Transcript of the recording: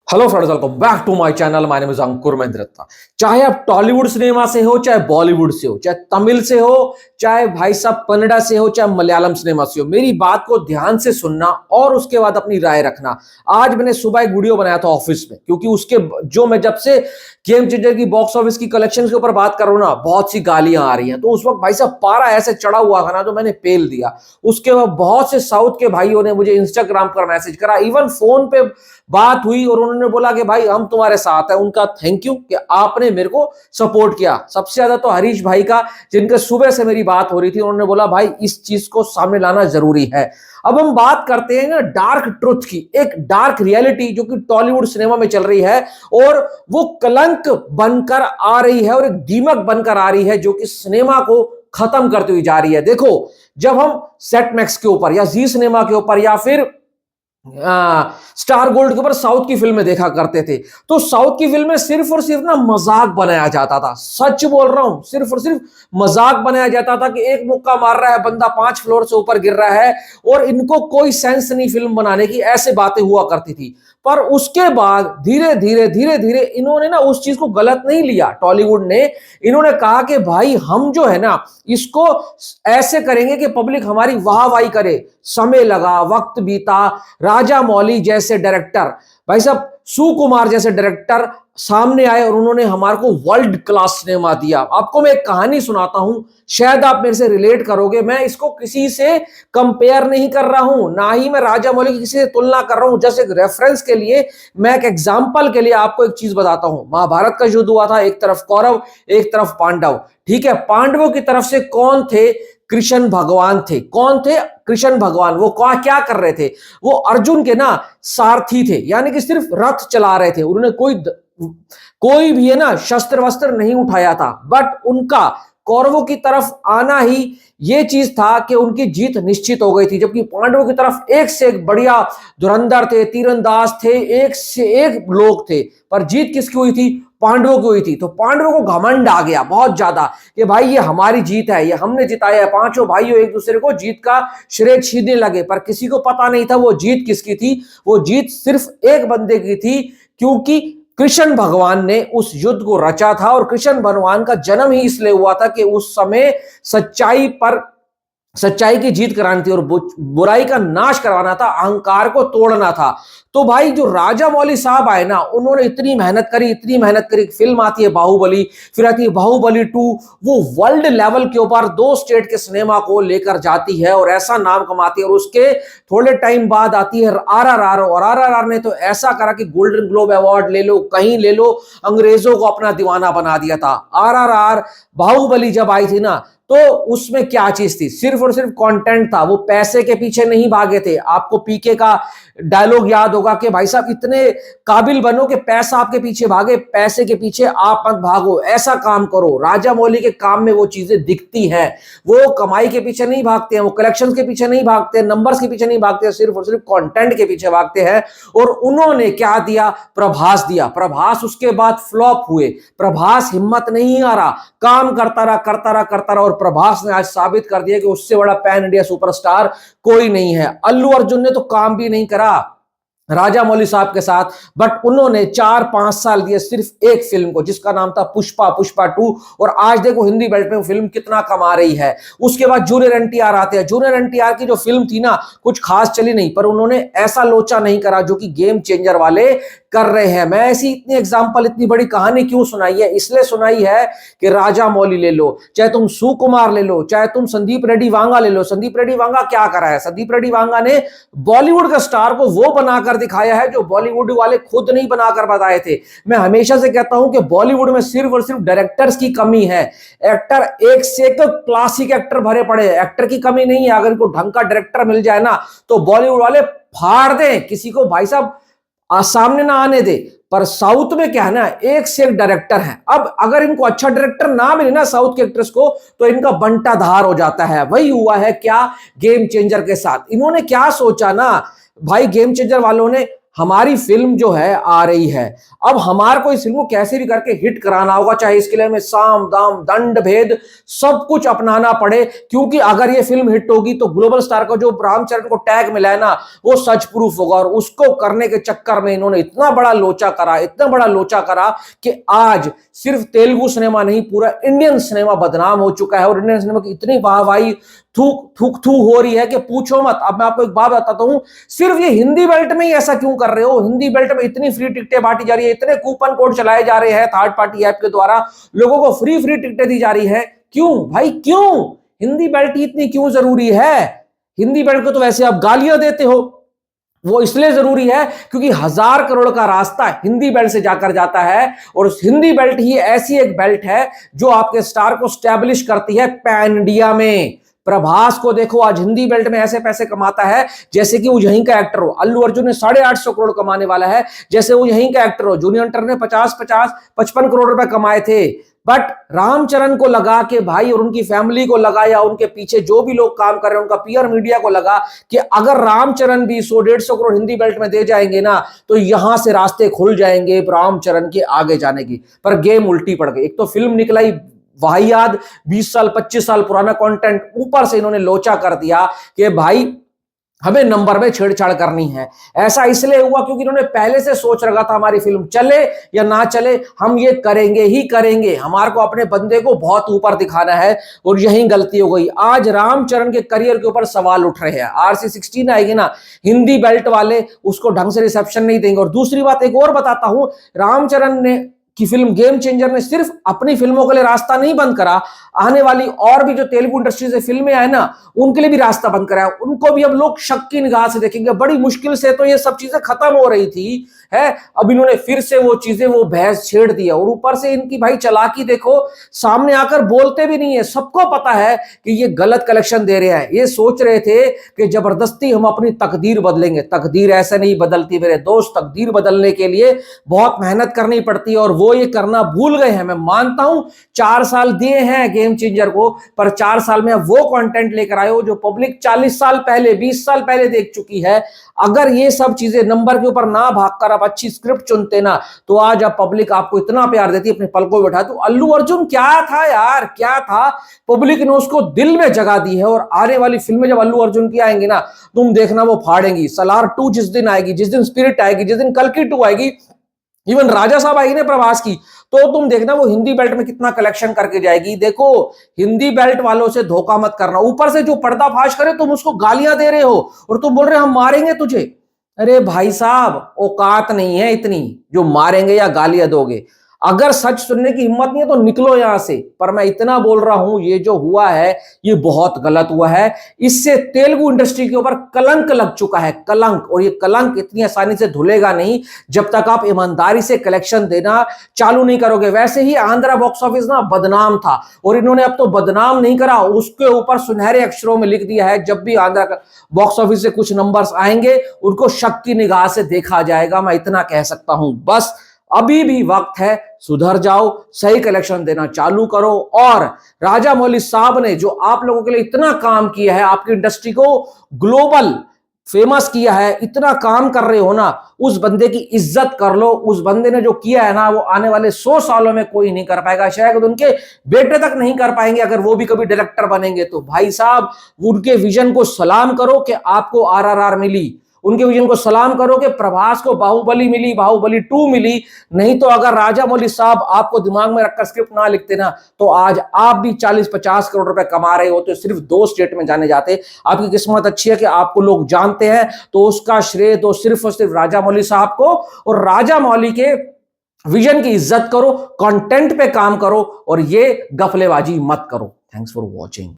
Hello friends, welcome back to my channel. My name is Ankur Mahendra Ratna. चाहे आप Tollywood cinema से हो, चाहे बॉलीवुड से हो, चाहे तमिल से हो, चाहे भाई साहब कन्नड़ा से हो, चाहे मलयालम सिनेमा से हो, मेरी बात को ध्यान से सुनना और उसके बाद अपनी राय रखना। आज मैंने सुबह एक वीडियो बनाया था ऑफिस में, क्योंकि उसके जो मैं जब से गेम चेंजर की बॉक्स ऑफिस की कलेक्शन के ऊपर बात कर रहा हूं ना, बहुत सी गालियां आ रही हैं। तो उस वक्त भाई साहब पारा ऐसे चढ़ा हुआ था ना, तो मैंने पेल दिया। उसके बाद बहुत से साउथ के भाइयों ने मुझे इंस्टाग्राम पर मैसेज करा, इवन फोन पे बात हुई और उन्होंने बोला कि भाई हम तुम्हारे साथ हैं। उनका थैंक यू कि आपने मेरे को सपोर्ट किया। सबसे ज्यादा तो हरीश भाई का, जिनके सुबह से मेरी बात हो रही थी, उन्होंने बोला भाई इस चीज को सामने लाना जरूरी है। अब हम बात करते हैं ना डार्क ट्रुथ की, एक डार्क रियलिटी जो कि टॉलीवुड सिनेमा में चल रही है और वो कलंक बनकर आ रही है और एक दीमक बनकर आ रही है जो कि सिनेमा को खत्म करती हुई जा रही है। देखो, जब हम सेट मैक्स के ऊपर या जी सिनेमा के ऊपर या फिर स्टार गोल्ड के ऊपर साउथ की फिल्में देखा करते थे, तो साउथ की फिल्में सिर्फ और सिर्फ ना मजाक बनाया जाता था। सच बोल रहा हूं, सिर्फ और सिर्फ मजाक बनाया जाता था कि एक मुक्का मार रहा है बंदा, 5 फ्लोर से ऊपर गिर रहा है और इनको कोई सेंस नहीं फिल्म बनाने की, ऐसे बातें हुआ करती थी। पर उसके बाद धीरे धीरे धीरे धीरे इन्होंने ना उस चीज को गलत नहीं लिया। टॉलीवुड ने इन्होंने कहा कि भाई हम जो है ना इसको ऐसे करेंगे कि पब्लिक हमारी वाहवाही करे। समय लगा, वक्त बीता, राजा मौली जैसे डायरेक्टर, भाई साहब सुकुमार जैसे डायरेक्टर सामने आए और उन्होंने हमारे को वर्ल्ड क्लास सिनेमा दिया। आपको मैं एक कहानी सुनाता हूं, शायद आप मेरे से रिलेट करोगे। मैं इसको किसी से कंपेयर नहीं कर रहा हूं, ना ही मैं राजा मौली की किसी से तुलना कर रहा हूं। जैसे एक रेफरेंस के लिए, मैं एक एग्जांपल के लिए आपको एक चीज बताता हूं। महाभारत का युद्ध हुआ था, एक तरफ कौरव, एक तरफ पांडव। ठीक है, पांडवों की तरफ से कौन थे? कृष्ण भगवान थे। कौन थे? कृष्ण भगवान। वो क्या कर रहे थे? वो अर्जुन के ना सारथी थे, यानी कि सिर्फ रथ चला रहे थे। उन्होंने कोई भी है ना शस्त्र वस्त्र नहीं उठाया था। बट उनका कौरवों की तरफ आना ही ये चीज था कि उनकी जीत निश्चित हो गई थी। जबकि पांडवों की तरफ एक से एक बढ़िया धुरंधर थे, तीरंदाज थे, एक से एक लोग थे। पर जीत किसकी हुई थी? पांडवों की हुई थी। तो पांडवों को घमंड आ गया बहुत ज्यादा कि भाई ये हमारी जीत है, ये हमने जिताया है। पांचों भाइयों एक दूसरे को जीत का श्रेय छीनने लगे। पर किसी को पता नहीं था वो जीत किसकी थी। वो जीत सिर्फ एक बंदे की थी, क्योंकि कृष्ण भगवान ने उस युद्ध को रचा था। और कृष्ण भगवान का जन्म ही इसलिए हुआ था कि उस समय सच्चाई की जीत करानी थी और बुराई का नाश करवाना था, अहंकार को तोड़ना था। तो भाई जो राजा मौली साहब आए ना, उन्होंने इतनी मेहनत करी, इतनी मेहनत करी। फिल्म आती है बाहुबली, फिर आती है बाहुबली 2। वो वर्ल्ड लेवल के ऊपर 2 स्टेट के सिनेमा को लेकर जाती है और ऐसा नाम कमाती है। और उसके थोड़े टाइम बाद आती है आरआरआर, और आरआरआर ने तो ऐसा करा कि गोल्डन ग्लोब अवार्ड ले लो, कहीं ले लो, अंग्रेजों को अपना दीवाना बना दिया था। आरआरआर बाहुबली जब आई थी ना, तो उसमें क्या चीज थी? सिर्फ और सिर्फ कंटेंट था। वो पैसे के पीछे नहीं भागे थे। आपको पीके का डायलॉग याद होगा कि भाई साहब इतने काबिल बनो कि पैसा आपके पीछे भागे, पैसे के पीछे आप मत भागो, ऐसा काम करो। राजा मौली के काम में वो चीजें दिखती हैं। वो कमाई के पीछे नहीं भागते हैं, वो कलेक्शन के पीछे नहीं भागते हैं, नंबर्स के पीछे नहीं भागते हैं, सिर्फ और सिर्फ कंटेंट के पीछे भागते हैं। और उन्होंने क्या दिया? प्रभास दिया। प्रभास उसके बाद फ्लॉप हुए। प्रभास हिम्मत नहीं आ रहा, काम करता रहा करता रहा करता रहा, और प्रभास ने आज साबित कर दिया कि उससे बड़ा पैन इंडिया सुपरस्टार कोई नहीं है। अल्लू अर्जुन ने तो काम भी नहीं करा राजा मौली साहब के साथ, बट उन्होंने 4-5 साल दिए सिर्फ एक फिल्म को, जिसका नाम था पुष्पा 2। और आज देखो हिंदी बेल्ट में वो फिल्म कितना कमा रही है। उसके बाद जूनियर एनटीआर आते हैं। जूनियर एनटीआर की जो फिल्म थी ना, कुछ खास चली नहीं, पर उन्होंने ऐसा लोचा नहीं करा जो कि गेम चेंजर वाले कर रहे हैं। मैं ऐसी इतनी एग्जांपल, इतनी बड़ी कहानी क्यों सुनाई है? इसलिए सुनाई है कि राजा मौली ले लो, चाहे तुम सुकुमार ले लो, चाहे तुम संदीप रेड्डी वांगा ले लो। संदीप रेड्डी वांगा क्या करा है? संदीप रेड्डी वांगा ने बॉलीवुड का स्टार को वो बनाकर दिखाया है जो बॉलीवुड वाले खुद नहीं बनाकर बताए थे। मैं हमेशा से कहता हूं कि बॉलीवुड में सिर्फ और सिर्फ डायरेक्टर्स की कमी है। एक्टर एक से एक क्लासिक एक्टर भरे पड़े हैं, एक्टर की कमी नहीं है। अगर इनको ढंग का डायरेक्टर मिल जाए ना, तो बॉलीवुड वाले फाड़ दें, किसी को भाई साहब सामने ना आने दे। पर साउथ में क्या है ना, एक से एक डायरेक्टर है। अब अगर इनको अच्छा डायरेक्टर ना मिले ना साउथ के एक्ट्रेस को, तो इनका बंटा धार हो जाता है। वही हुआ है क्या गेम चेंजर के साथ। इन्होंने क्या सोचा ना भाई, गेम चेंजर वालों ने हमारी फिल्म जो है आ रही है, अब हमारे को इस फिल्म को कैसे भी करके हिट कराना होगा, चाहे इसके लिए हमें साम दाम दंड भेद सब कुछ अपनाना पड़े, क्योंकि अगर ये फिल्म हिट होगी तो ग्लोबल स्टार को जो रामचरण को टैग मिला है ना, वो सच प्रूफ होगा। और उसको करने के चक्कर में इन्होंने इतना बड़ा लोचा करा, इतना बड़ा लोचा करा कि आज सिर्फ तेलुगु सिनेमा नहीं, पूरा इंडियन सिनेमा बदनाम हो चुका है। और इंडियन सिनेमा की इतनी वाहवाही थूक थूक थू हो रही है कि पूछो मत। अब मैं आपको एक बात बताता हूं, सिर्फ ये हिंदी बेल्ट में ही ऐसा क्यों कर रहे हो? हिंदी बेल्ट में इतनी फ्री टिकटें बांटी जा रही है, इतने कूपन कोड चलाए जा रहे हैं थर्ड पार्टी ऐप के द्वारा, लोगों को फ्री फ्री टिकटें दी जा रही है। क्यों भाई, क्यों? हिंदी बेल्ट इतनी क्यों जरूरी है? हिंदी बेल्ट को तो वैसे आप गालियां देते हो, वो इसलिए जरूरी है क्योंकि 1000 करोड़ का रास्ता हिंदी बेल्ट से जाकर जाता है। और उस हिंदी बेल्ट ही ऐसी एक बेल्ट है जो आपके स्टार को स्टैब्लिश करती है पैन इंडिया में। प्रभास को देखो, आज हिंदी बेल्ट में ऐसे पैसे कमाता है जैसे कि वो यहीं का एक्टर हो। अल्लू अर्जुन ने 850 करोड़ कमाने वाला है जैसे वो यहीं का एक्टर हो। जूनियर एंटर ने 55 करोड़ रुपए कमाए थे। बट रामचरण को लगा कि भाई, और उनकी फैमिली को लगा, या उनके पीछे जो भी लोग काम कर रहे हैं उनका पीआर मीडिया को लगा कि अगर रामचरण भी 100-150 करोड़ हिंदी बेल्ट में दे जाएंगे ना, तो यहां से रास्ते खुल जाएंगे रामचरण के आगे जाने की। पर गेम उल्टी पड़ गई। एक तो फिल्म निकला ही वाहियात, 20 साल 25 साल पुराना कंटेंट, ऊपर से इन्होंने लोचा कर दिया कि भाई हमें नंबर में छेड़छाड़ करनी है। ऐसा इसलिए हुआ क्योंकि इन्होंने पहले से सोच रखा था हमारी फिल्म चले या ना चले, हम ये करेंगे ही करेंगे, हमारे को अपने बंदे को बहुत ऊपर दिखाना है। और यही गलती हो गई। आज रामचरण के करियर के ऊपर सवाल उठ रहे हैं। RC16 आएगी ना, हिंदी बेल्ट वाले उसको ढंग से रिसेप्शन नहीं देंगे। और दूसरी बात एक और बताता हूं, रामचरण ने की फिल्म गेम चेंजर ने सिर्फ अपनी फिल्मों के लिए रास्ता नहीं बंद करा, आने वाली और भी जो तेलुगु इंडस्ट्री से फिल्में आए ना, उनके लिए भी रास्ता बंद करा है। उनको भी अब लोग शक की निगाह से देखेंगे। बड़ी मुश्किल से तो ये सब चीजें खत्म हो रही थी है, अब इन्होंने फिर से वो चीजें, वो बहस छेड़ दिया। और ऊपर से इनकी भाई चालाकी देखो, सामने आकर बोलते भी नहीं है। सबको पता है कि ये गलत कलेक्शन दे रहे हैं। ये सोच रहे थे कि जबरदस्ती हम अपनी तकदीर बदलेंगे। तकदीर ऐसे नहीं बदलती मेरे दोस्त। तकदीर बदलने के लिए बहुत मेहनत करनी पड़ती है, और वो ये करना भूल गए हैं। मैं मानता हूं 4 साल दिए हैं गेम चेंजर को, पर 4 साल में वो कंटेंट लेकर आए हो जो पब्लिक 40 साल पहले, 20 साल पहले देख चुकी है। अगर ये सब चीजें नंबर के ऊपर ना भागकर आप अच्छी स्क्रिप्ट चुनते ना, तो आज आप पब्लिक आपको इतना प्यार देती, अपने पलकों में बैठा। तो अल्लू अर्जुन क्या था यार, क्या था? पब्लिक ने उसको दिल में जगह दी है। और आने वाली फिल्में जब अल्लू अर्जुन की आएंगी ना, तुम देखना वो फाड़ेंगी। सलार 2 जिस दिन आएगी, जिस दिन स्पिरिट आएगी, जिस दिन कल्कि 2 आएगी, इवन राजा साहब आएगी ना प्रभास की, तो तुम देखना वो हिंदी बेल्ट में कितना कलेक्शन करके जाएगी। देखो, हिंदी बेल्ट वालों से धोखा मत करना। ऊपर से जो पर्दाफाश करे तुम उसको गालियां दे रहे हो, और तुम बोल रहे हो हम मारेंगे तुझे। अरे भाई साहब, औकात नहीं है इतनी जो मारेंगे या गालियां दोगे। अगर सच सुनने की हिम्मत नहीं है तो निकलो यहां से। पर मैं इतना बोल रहा हूं, ये जो हुआ है ये बहुत गलत हुआ है। इससे तेलुगु इंडस्ट्री के ऊपर कलंक लग चुका है, कलंक। और ये कलंक इतनी आसानी से धुलेगा नहीं जब तक आप ईमानदारी से कलेक्शन देना चालू नहीं करोगे। वैसे ही आंध्रा बॉक्स ऑफिस ना बदनाम था, और इन्होंने अब तो बदनाम नहीं करा, उसके ऊपर सुनहरे अक्षरों में लिख दिया है जब भी आंध्रा बॉक्स ऑफिस से कुछ नंबर्स आएंगे उनको शक की निगाह से देखा जाएगा। मैं इतना कह सकता हूं। बस अभी भी वक्त है, सुधर जाओ, सही कलेक्शन देना चालू करो। और राजा मौली साहब ने जो आप लोगों के लिए इतना काम किया है, आपकी इंडस्ट्री को ग्लोबल फेमस किया है, इतना काम कर रहे हो ना, उस बंदे की इज्जत कर लो। उस बंदे ने जो किया है ना, वो आने वाले 100 सालों में कोई नहीं कर पाएगा। शायद उनके बेटे तक नहीं कर पाएंगे, अगर वो भी कभी डायरेक्टर बनेंगे तो। भाई साहब, उनके विजन को सलाम करो कि आपको RRR मिली। उनके विजन को सलाम करो कि प्रभास को बाहुबली मिली, बाहुबली 2 मिली। नहीं तो अगर राजा मौली साहब आपको दिमाग में रखकर स्क्रिप्ट ना लिखते ना, तो आज आप भी 40-50 करोड़ रुपए कमा रहे हो, तो सिर्फ 2 स्टेट में जाने जाते। आपकी किस्मत अच्छी है कि आपको लोग जानते हैं, तो उसका श्रेय तो सिर्फ और सिर्फ राजा मौली साहब को। और राजा मौली के विजन की इज्जत करो, कंटेंट पे काम करो, और ये गफलेबाजी मत करो। Thanks for watching.